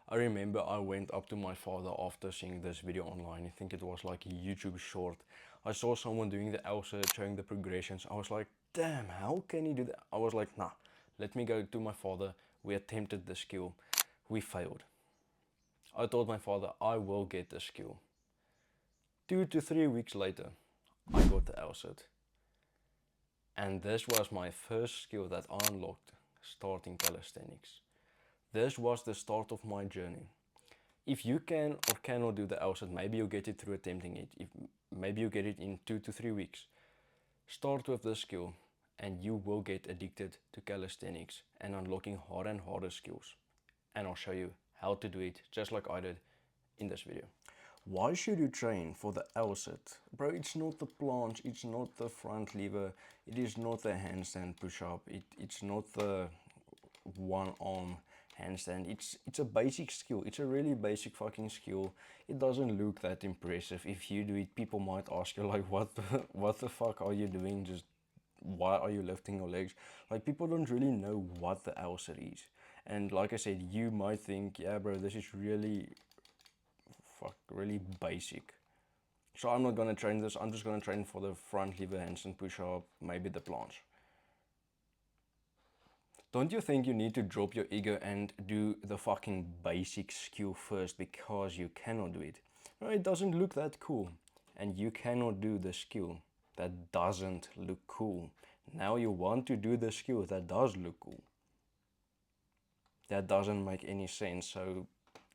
I remember I went up to my father after seeing this video online. I think it was like a YouTube short. I saw someone doing the Elsa, showing the progressions. I was like, damn, how can he do that? I was like, nah, let me go to my father. We attempted the skill. We failed. I told my father, I will get the skill. 2 to 3 weeks later, I got the LSAT. And this was my first skill that I unlocked starting calisthenics. This was the start of my journey. If you can or cannot do the LSAT, maybe you get it through attempting it. If maybe you get it in 2 to 3 weeks. Start with this skill and you will get addicted to calisthenics and unlocking harder and harder skills. And I'll show you how to do it just like I did in this video. Why should you train for the LSAT? Bro, it's not the planche, it's not the front lever, it is not the handstand push-up, it's not the one arm handstand. It's a basic skill. It's a really basic fucking skill. It doesn't look that impressive. If you do it, people might ask you like, what the fuck are you doing? Just why are you lifting your legs? Like, people don't really know what the LSAT is. And like I said, you might think, yeah bro, this is really basic. So I'm not gonna train this. I'm just gonna train for the front lever handstand push-up, maybe the planche. Don't you think you need to drop your ego and do the fucking basic skill first because you cannot do it? No, it doesn't look that cool. And you cannot do the skill that doesn't look cool. Now you want to do the skill that does look cool. That doesn't make any sense. So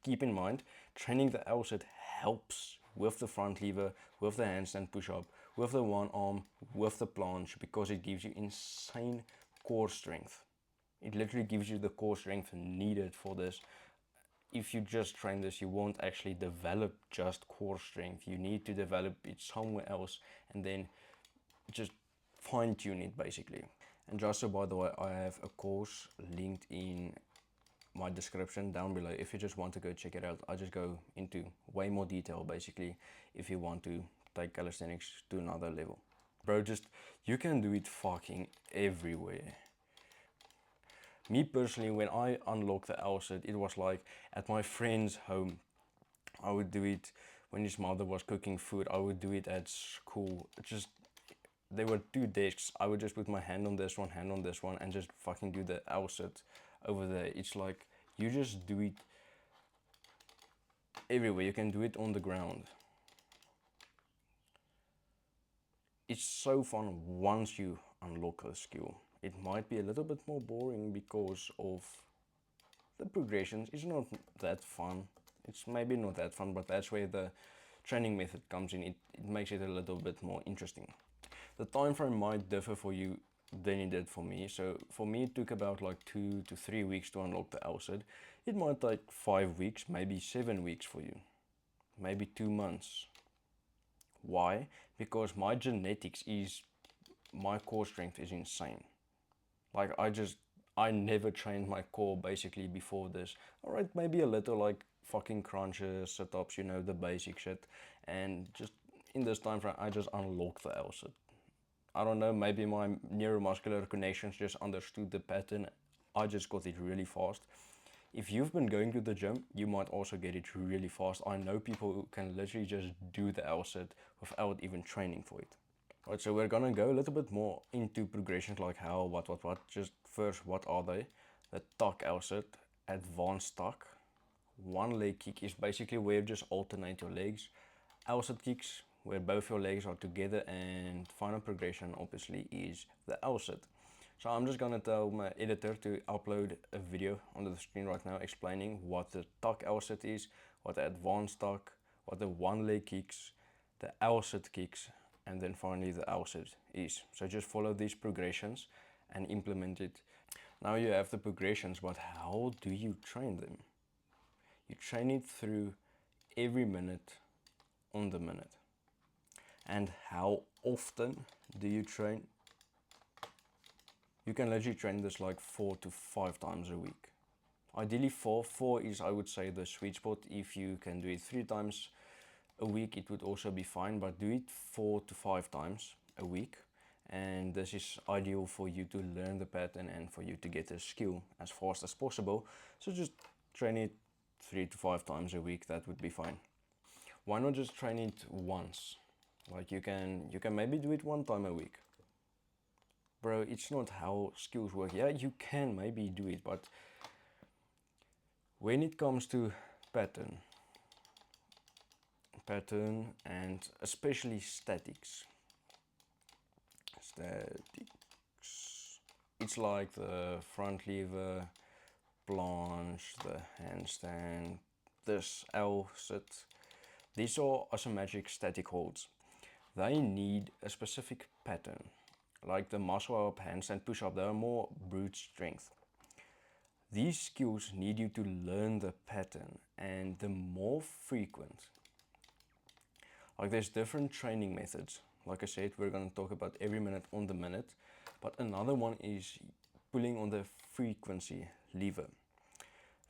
keep in mind, training the LSAT helps with the front lever, with the handstand push-up, with the one arm, with the planche, because it gives you insane core strength. It literally gives you the core strength needed for this. If you just train this, you won't actually develop just core strength. You need to develop it somewhere else and then just fine tune it basically. And just so by the way, I have a course linked in my description down below. If you just want to go check it out, I just go into way more detail basically if you want to take calisthenics to another level. Bro, just, you can do it fucking everywhere. Me personally, when I unlocked the LSAT, it was like at my friend's home. I would do it when his mother was cooking food. I would do it at school. Just, there were two desks. I would just put my hand on this one, and just fucking do the LSAT over there. It's like, you just do it everywhere. You can do it on the ground. It's so fun once you unlock the skill. It might be a little bit more boring because of the progressions. It's not that fun. It's maybe not that fun, but that's where the training method comes in. It makes it a little bit more interesting. The time frame might differ for you than it did for me. So for me, it took about like 2 to 3 weeks to unlock the LSAT. It might take 5 weeks, maybe 7 weeks for you, maybe 2 months. Why? Because my genetics is, my core strength is insane. Like, I never trained my core basically before this. Alright, maybe a little like fucking crunches, sit-ups, you know, the basic shit. And just in this time frame, I just unlocked the LSAT. I don't know, maybe my neuromuscular connections just understood the pattern. I just got it really fast. If you've been going to the gym, you might also get it really fast. I know people who can literally just do the LSAT without even training for it. Alright, so we're gonna go a little bit more into progressions, like how, what. Just first, what are they? The tuck LSAT, advanced tuck. One leg kick is basically where you just alternate your legs. LSAT kicks, where both your legs are together, and final progression obviously is the LSAT. So I'm just gonna tell my editor to upload a video onto the screen right now explaining what the tuck LSAT is, what the advanced tuck, what the one leg kicks, the LSAT kicks, and then finally the LSAT is. So just follow these progressions and implement it. Now you have the progressions, but how do you train them? You train it through every minute on the minute. And how often do you train? You can literally train this like 4 to 5 times a week. Ideally 4. 4 is, I would say, the sweet spot. If you can do it 3 times a week, it would also be fine, but do it 4 to 5 times a week. And this is ideal for you to learn the pattern and for you to get the skill as fast as possible. So just train it 3 to 5 times a week, that would be fine. Why not just train it once? Like you can maybe do it 1 time a week. Bro, it's not how skills work. Yeah, you can maybe do it, but when it comes to pattern and especially statics, it's like the front lever, planche, the handstand, this L sit. These are isometric static holds. They need a specific pattern. Like the muscle up, handstand, push up, they are more brute strength. These skills need you to learn the pattern, and the more frequent. Like there's different training methods. Like I said, we're going to talk about every minute on the minute, but another one is pulling on the frequency lever.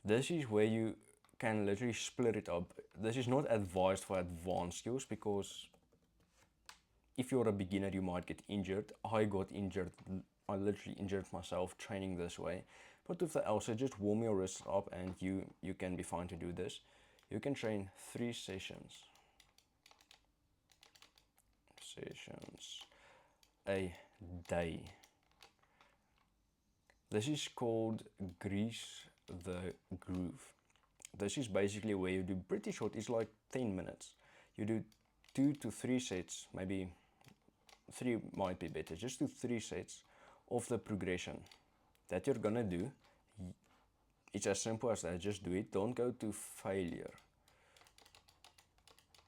This is where you can literally split it up. This is not advised for advanced skills because if you're a beginner, you might get injured. I got injured. I literally injured myself training this way. But with the Elsa, just warm your wrists up and you can be fine to do this. You can train 3 sessions a day. This is called grease the groove. This is basically where you do pretty short, it's like 10 minutes. You do 2 to 3 sets, maybe 3 might be better, just do 3 sets of the progression that you're gonna do. It's as simple as that, just do it, don't go to failure.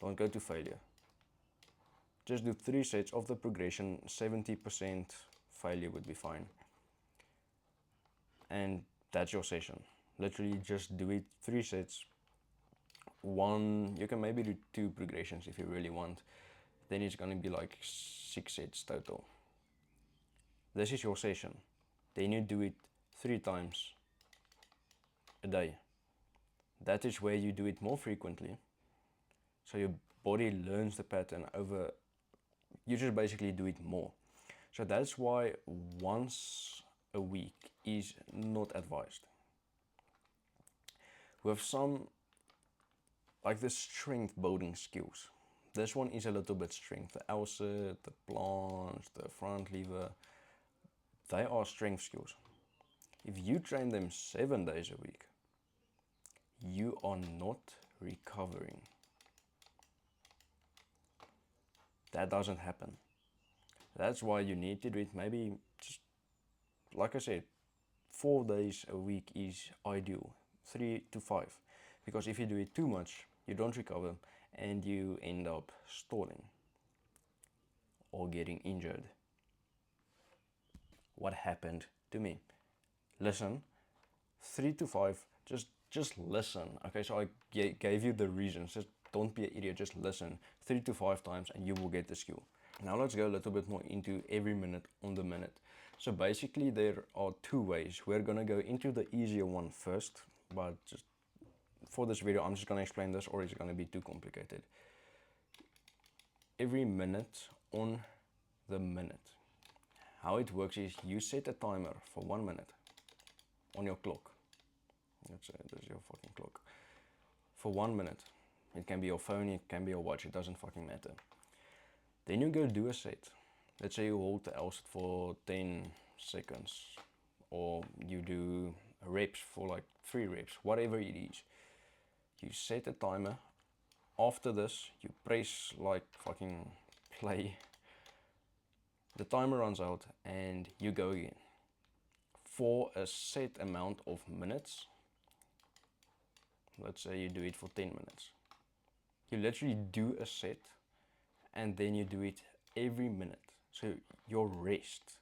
Don't go to failure. Just do 3 sets of the progression, 70% failure would be fine. And that's your session. Literally just do it 3 sets. You can maybe do 2 progressions if you really want. Then it's gonna be like 6 sets total. This is your session. Then you do it 3 times a day. That is where you do it more frequently. So your body learns the pattern over, you just basically do it more. So that's why once a week is not advised. With some, like the strength building skills, this one is a little bit strength. The L-sit, the planche, the front lever, they are strength skills. If you train them 7 days a week, you are not recovering. That doesn't happen. That's why you need to do it maybe, just like I said, 4 days a week is ideal, 3 to 5. Because if you do it too much, you don't recover and you end up stalling or getting injured. What happened to me? Listen, 3 to 5, just listen. Okay, so I gave you the reasons. Just don't be an idiot, just listen 3 to 5 times and you will get the skill. Now let's go a little bit more into every minute on the minute. So basically there are 2 ways. We're gonna go into the easier one first, but just for this video I'm just gonna explain this or it's gonna be too complicated. Every minute on the minute. How it works is you set a timer for 1 minute on your clock. Let's say this is your fucking clock. For 1 minute. It can be your phone, it can be your watch, it doesn't fucking matter. Then you go do a set. Let's say you hold the L-sit for 10 seconds. Or you do reps for like 3 reps, whatever it is. You set a timer. After this, you press like fucking play. The timer runs out and you go again. For a set amount of minutes. Let's say you do it for 10 minutes. You literally do a set and then you do it every minute. So your rest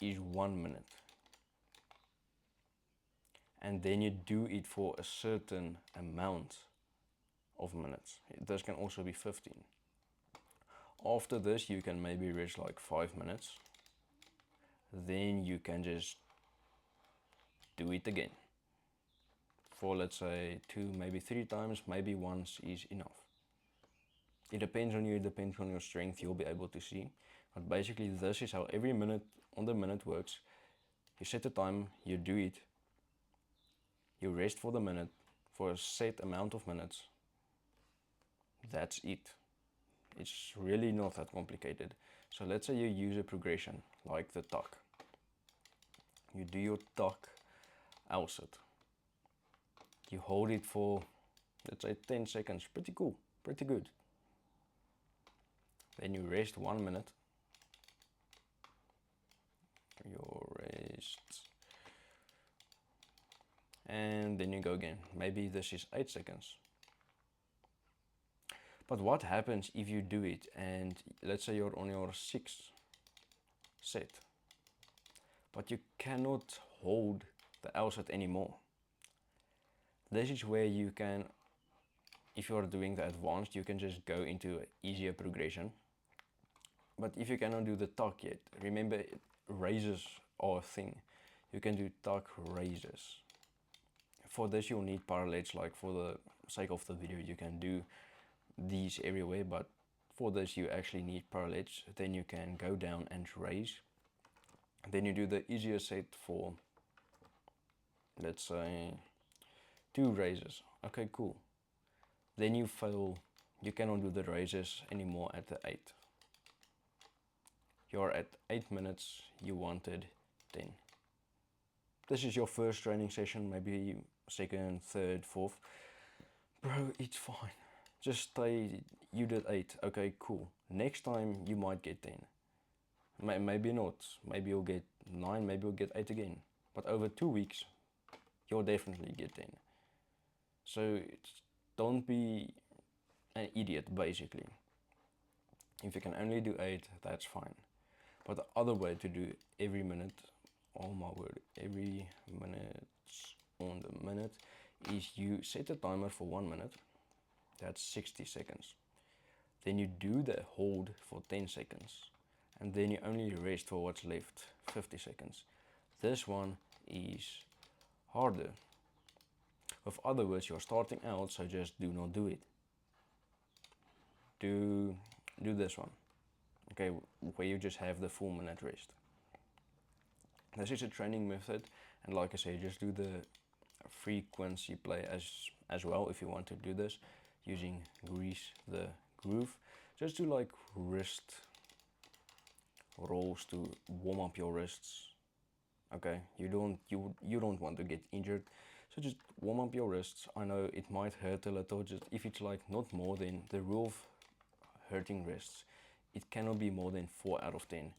is 1 minute. And then you do it for a certain amount of minutes. This can also be 15. After this, you can maybe rest like 5 minutes. Then you can just do it again. For let's say 2, maybe 3 times, maybe once is enough. It depends on you, it depends on your strength, you'll be able to see. But basically this is how every minute on the minute works. You set a time, you do it. You rest for the minute, for a set amount of minutes. That's it. It's really not that complicated. So let's say you use a progression like the tuck. You do your tuck L-sit. You hold it for, let's say, 10 seconds. Pretty cool, pretty good. Then you rest 1 minute. Your rest. And then you go again. Maybe this is 8 seconds. But what happens if you do it and let's say you're on your 6th set, but you cannot hold the L-sit anymore? This is where you can, if you're doing the advanced, you can just go into an easier progression. But if you cannot do the tuck yet, remember raises are a thing. You can do tuck raises. For this you'll need parallels, like for the sake of the video you can do these everywhere, but for this you actually need parallels. Then you can go down and raise. Then you do the easier set for, let's say, 2 raises. Okay, cool. Then you fail, you cannot do the raises anymore at the 8. You're at 8 minutes, you wanted 10. This is your first training session, maybe second, third, fourth. Bro, it's fine. Just stay, you did 8, okay, cool. Next time you might get 10. Maybe not, maybe you'll get 9, maybe you'll get 8 again. But over 2 weeks, you'll definitely get 10. So don't be an idiot, basically. If you can only do 8, that's fine. But the other way to do every minute, oh my word, every minute on the minute, is you set a timer for 1 minute. That's 60 seconds. Then you do the hold for 10 seconds. And then you only rest for what's left, 50 seconds. This one is harder. With other words, you're starting out, so just do not do it. Do this one. Okay, where you just have the full minute rest. This is a training method, and like I say, just do the frequency play as well if you want to do this, using Grease the Groove. Just do like wrist rolls to warm up your wrists. Okay, you don't want to get injured, so just warm up your wrists. I know it might hurt a little, just if it's like not more than the rule of hurting wrists, it cannot be more than 4 out of 10.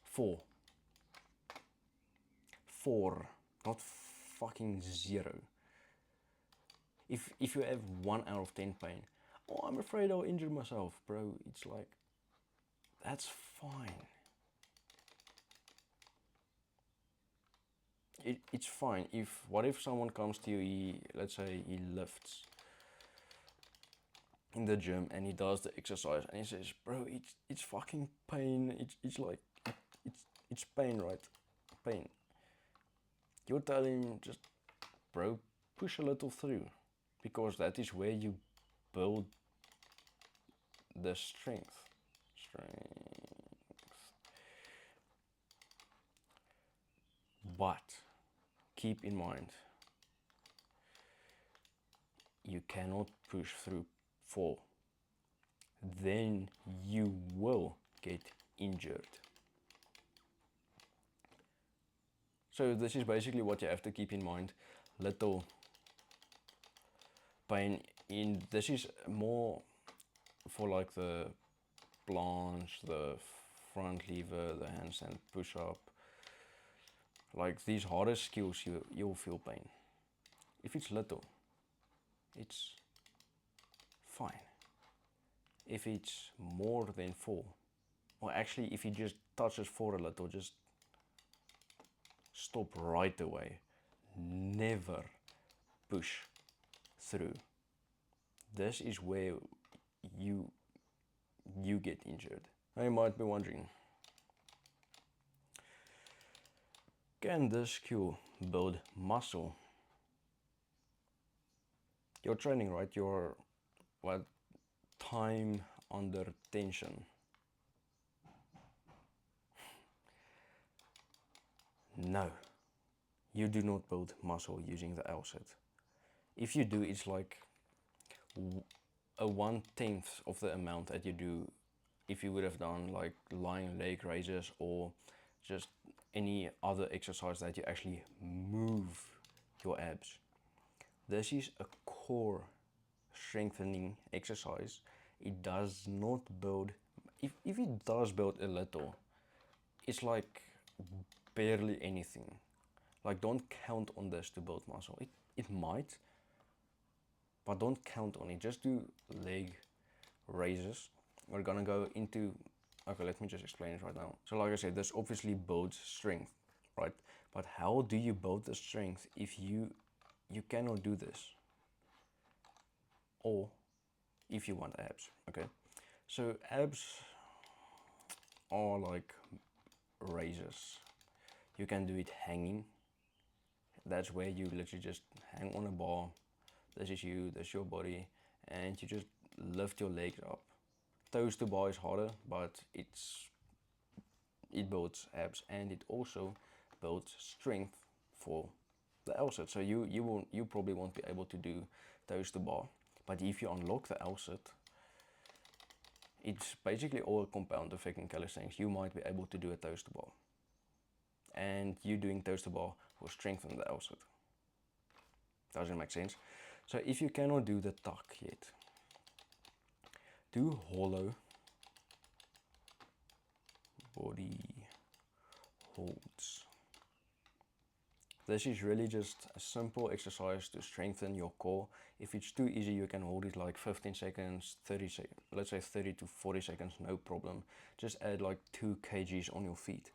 4, not fucking 0. If you have 1 out of 10 pain, oh, I'm afraid I'll injure myself, bro. It's like, that's fine. It's fine. What if someone comes to you, let's say he lifts in the gym and he does the exercise and he says, bro, it's fucking pain. It's like, it's pain, right? Pain. You tell him, just, bro, push a little through, because that is where you build the strength. But keep in mind, you cannot push through 4. Then you will get injured. So this is basically what you have to keep in mind. Little pain in, this is more for like the planche, the front lever, the handstand push-up. Like these harder skills, you'll feel pain. If it's little, it's fine. If it's more than 4, or actually if it just touches 4 a little, just stop right away. Never push through. This is where you get injured. Now you might be wondering, can this skill build muscle? You're training, right? You're what? Time under tension. No, you do not build muscle using the LSAT. If you do, it's like a 1/10 of the amount that you do if you would have done like lying leg raises or just any other exercise that you actually move your abs. This is a core strengthening exercise. It does not build, if it does build a little, it's like barely anything. Like, don't count on this to build muscle. It might, but don't count on it. Just do leg raises. We're gonna go into, okay, let me just explain it right now. So like I said, this obviously builds strength, right? But how do you build the strength if you cannot do this? Or if you want abs, okay? So abs are like raises. You can do it hanging. That's where you literally just hang on a bar. This is you, this is your body, and you just lift your legs up. Toes to bar is harder, but it builds abs and it also builds strength for the LSAT. So you probably won't be able to do toes to bar, but if you unlock the LSAT, it's basically all a compound effect in calisthenics. You might be able to do a toes to bar, and you doing toes to bar will strengthen the LSAT. Does it make sense? So if you cannot do the tuck yet, do hollow body holds. This is really just a simple exercise to strengthen your core. If it's too easy, you can hold it like 15 seconds, 30 seconds, let's say 30 to 40 seconds, no problem. Just add like 2 kgs on your feet.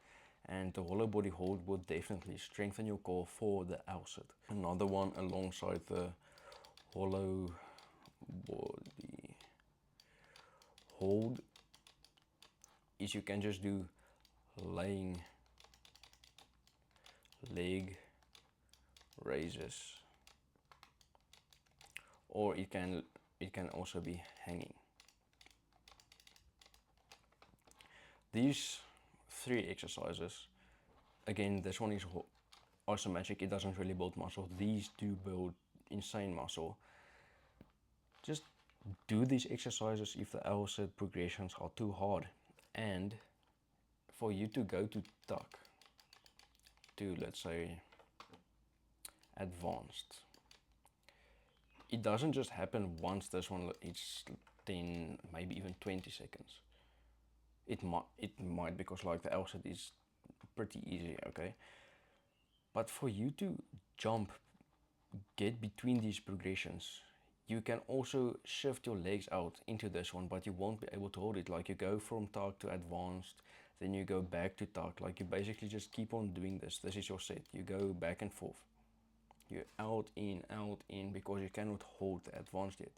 And the hollow body hold will definitely strengthen your core for the LSAT. Another one alongside the hollow body hold is you can just do laying leg raises, or it can also be hanging. These 3 exercises, again, this one is isometric, it doesn't really build muscle. These do build insane muscle. Just do these exercises if the LSAT progressions are too hard. And for you to go to tuck, to let's say advanced, it doesn't just happen once this one it's 10, maybe even 20 seconds. It might because like the LSAT is pretty easy, okay? But for you to jump, get between these progressions, you can also shift your legs out into this one, but you won't be able to hold it. Like you go from tuck to advanced, then you go back to tuck. Like you basically just keep on doing this. This is your set. You go back and forth. You're out, in, because you cannot hold the advanced yet.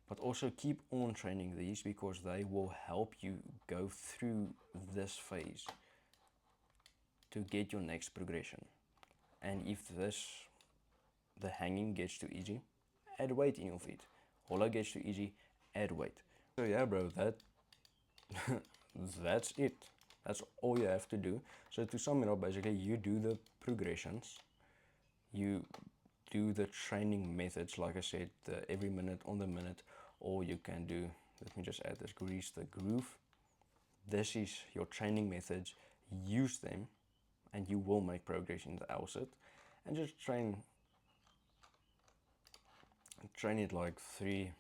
But also keep on training these because they will help you go through this phase to get your next progression. And if the hanging gets too easy, add weight in your feet. Hollow gets too easy, add weight. So yeah, bro, that's it. That's all you have to do. So to sum it up, basically, you do the progressions, you do the training methods, like I said, the every minute on the minute, or you can do, let me just add this, grease the groove. This is your training methods. Use them, and you will make progress in the LSAT. And just train it like 3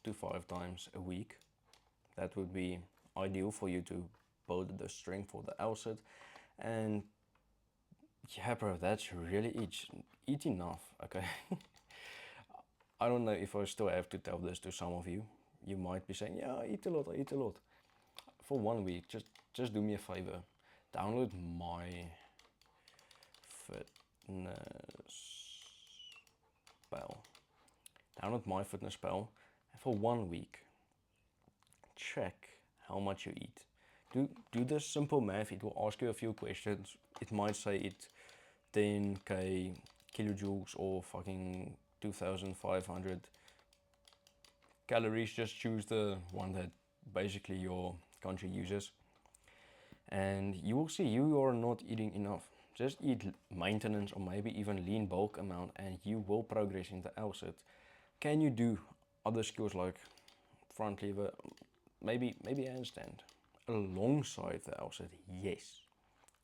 to 5 times a week. That would be ideal for you to build the strength for the LSAT. And yeah, bro, that's really it. Eat enough, okay? I don't know if I still have to tell this to some of you. You might be saying, yeah, I eat a lot, I eat a lot. For 1 week, just do me a favor. Download my fitness pal. Download my fitness pal. And for 1 week, check how much you eat. Do this simple math. It will ask you a few questions. It might say it 10k kilojoules or fucking 2500 calories. Just choose the one that basically your country uses, and you will see you are not eating enough. Just eat maintenance or maybe even lean bulk amount and you will progress into LSAT. Can you do other skills like front lever, maybe handstand alongside the LSAT? Yes.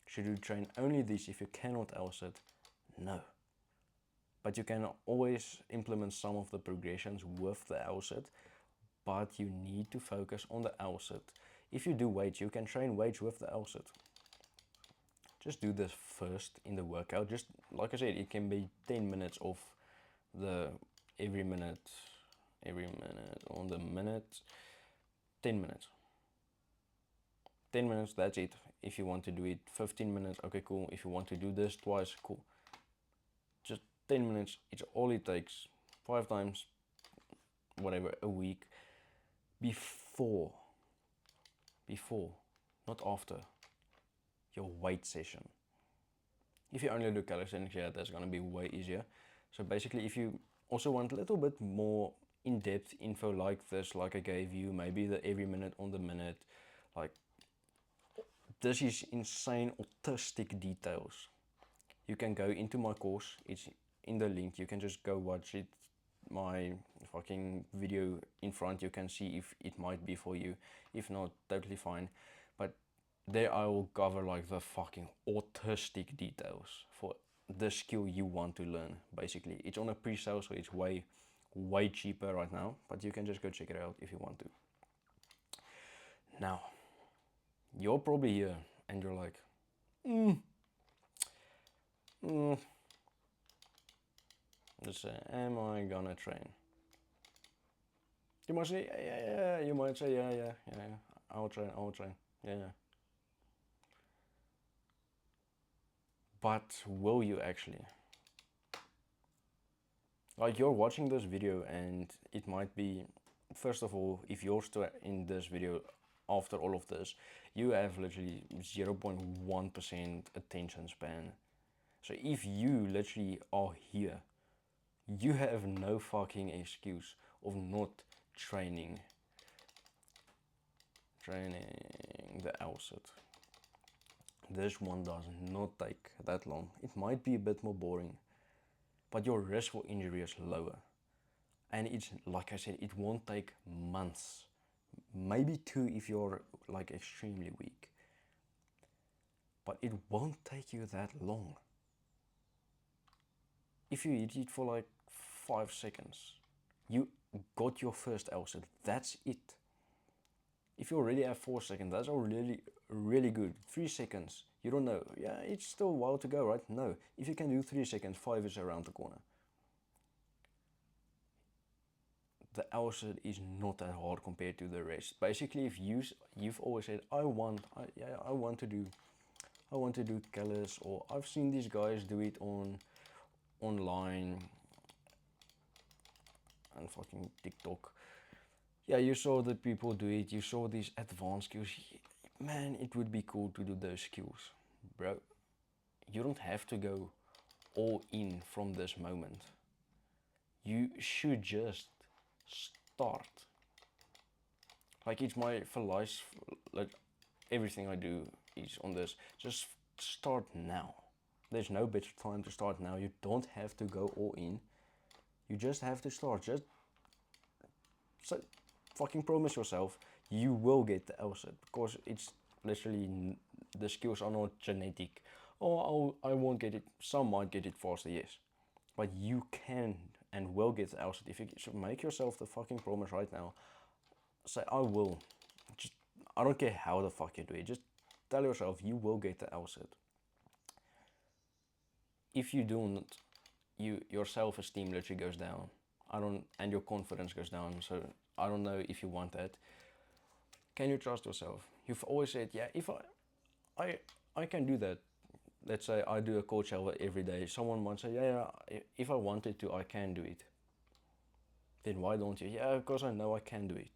Should you train only this if you cannot LSAT? No. But you can always implement some of the progressions with the LSAT, but you need to focus on the LSAT. If you do weights, you can train weights with the LSAT. Just do this first in the workout. Just like I said, it can be 10 minutes of the every minute on the minute, 10 minutes. 10 minutes, that's it. If you want to do it 15 minutes, okay, cool. If you want to do this twice, cool. Just 10 minutes, it's all it takes. 5 times, whatever, a week. Before, not after, your weight session. If you only do calisthenics, yeah, that's gonna be way easier. So basically, if you also want a little bit more in-depth info like this, like I gave you, maybe the every minute on the minute, like this is insane autistic details. You can go into my course, it's in the link, you can just go watch it, my fucking video in front, you can see if it might be for you. If not, totally fine. But there I will cover like the fucking autistic details for the skill you want to learn. Basically, it's on a pre-sale, so it's way cheaper right now, but you can just go check it out if you want to. Now, you're probably here and you're like, let's say, am I gonna train? You might say, yeah. You might say, yeah. I'll train. Yeah. But will you actually? Like, you're watching this video and it might be, first of all, if you're still in this video after all of this, you have literally 0.1% attention span. So if you literally are here, you have no fucking excuse of not training the LSAT. This one does not take that long. It might be a bit more boring, but your risk for injury is lower. And it's, like I said, it won't take months, maybe 2 if you're like extremely weak, but it won't take you that long. If you hit it for like 5 seconds, you got your first LSAT, that's it. If you already have 4 seconds, that's already really good. 3 seconds, you don't know, yeah, it's still a while to go, right? No, if you can do 3 seconds, 5 is around the corner. The LSAT is not that hard compared to the rest. Basically, if you've always said, I want to do Calis, or I've seen these guys do it online and fucking TikTok. Yeah, you saw the people do it, you saw these advanced skills. Man, it would be cool to do those skills, bro. You don't have to go all in from this moment. You should just start. Like, it's my philosophy, like everything I do is on this. Just start now. There's no better time to start now. You don't have to go all in. You just have to start. Just so fucking promise yourself you will get the LSAT, because it's literally, the skills are not genetic. Oh, I won't get it. Some might get it faster, yes, but you can and will get the LSAT if you make yourself the fucking promise right now. Say, I will. Just, I don't care how the fuck you do it. Just tell yourself you will get the LSAT. If you don't, your self-esteem literally goes down. And your confidence goes down. So I don't know if you want that. Can you trust yourself? You've always said, yeah, if I can do that. Let's say I do a cold shower every day. Someone might say, yeah, if I wanted to, I can do it. Then why don't you? Yeah, because I know I can do it.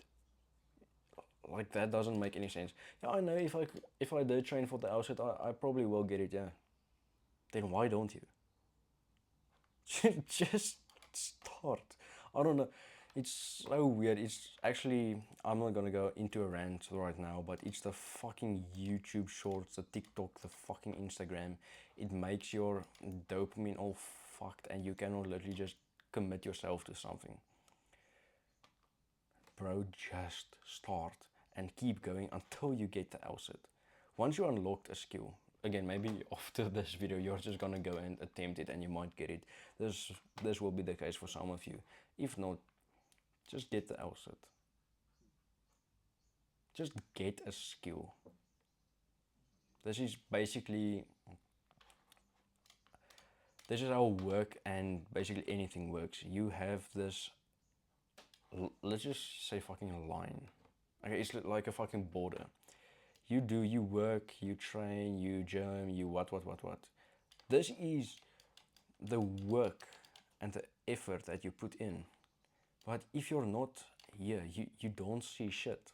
Like, that doesn't make any sense. Yeah, I know if I did train for the LSAT, I probably will get it, yeah. Then why don't you? Just start. I don't know. It's so weird. It's actually, I'm not gonna go into a rant right now, but it's the fucking YouTube shorts, the TikTok, the fucking Instagram. It makes your dopamine all fucked and you cannot literally just commit yourself to something. Bro, just start and keep going until you get the LSAT. Once you unlocked a skill, again, maybe after this video, you're just gonna go and attempt it and you might get it. This will be the case for some of you. If not, just get the LSAT. Just get a skill. This is basically, this is how work and basically anything works. You have this, let's just say fucking a line. Okay, it's like a fucking border. You work, you train, you gym, you what. This is the work and the effort that you put in. But if you're not here, you don't see shit.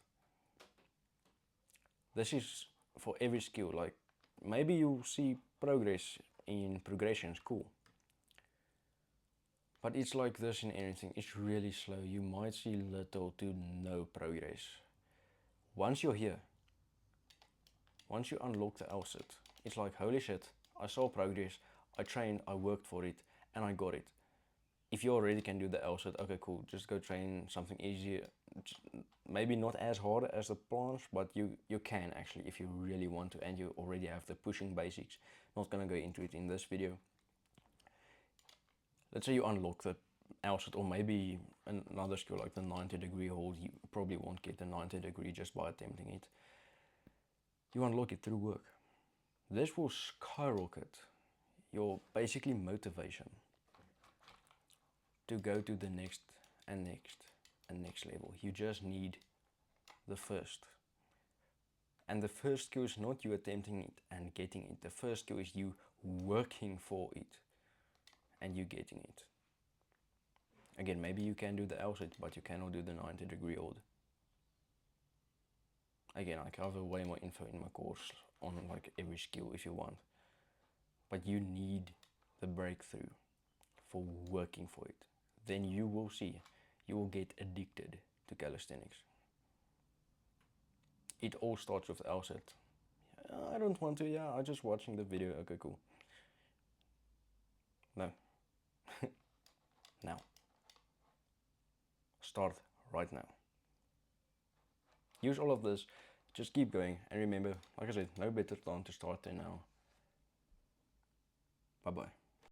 This is for every skill. Like, maybe you see progress in progressions, cool. But it's like this in anything. It's really slow. You might see little to no progress. Once you're here, once you unlock the LSAT, it's like, holy shit, I saw progress, I trained, I worked for it, and I got it. If you already can do the LSAT, okay, cool, just go train something easier. Maybe not as hard as the planche, but you can actually, if you really want to, and you already have the pushing basics. Not gonna go into it in this video. Let's say you unlock the LSAT, or maybe another skill like the 90-degree hold. You probably won't get the 90-degree just by attempting it. You unlock it through work. This will skyrocket your basically motivation to go to the next and next and next level. You just need the first. And the first skill is not you attempting it and getting it. The first skill is you working for it and you getting it. Again, maybe you can do the LSAT, but you cannot do the 90-degree hold. Again, I cover way more info in my course on like every skill if you want. But you need the breakthrough for working for it. Then you will see, you will get addicted to calisthenics. It all starts with LSAT. I don't want to, yeah, I'm just watching the video, okay, cool. No. Now. Start right now. Use all of this, just keep going, and remember, like I said, no better time to start than now. Bye bye.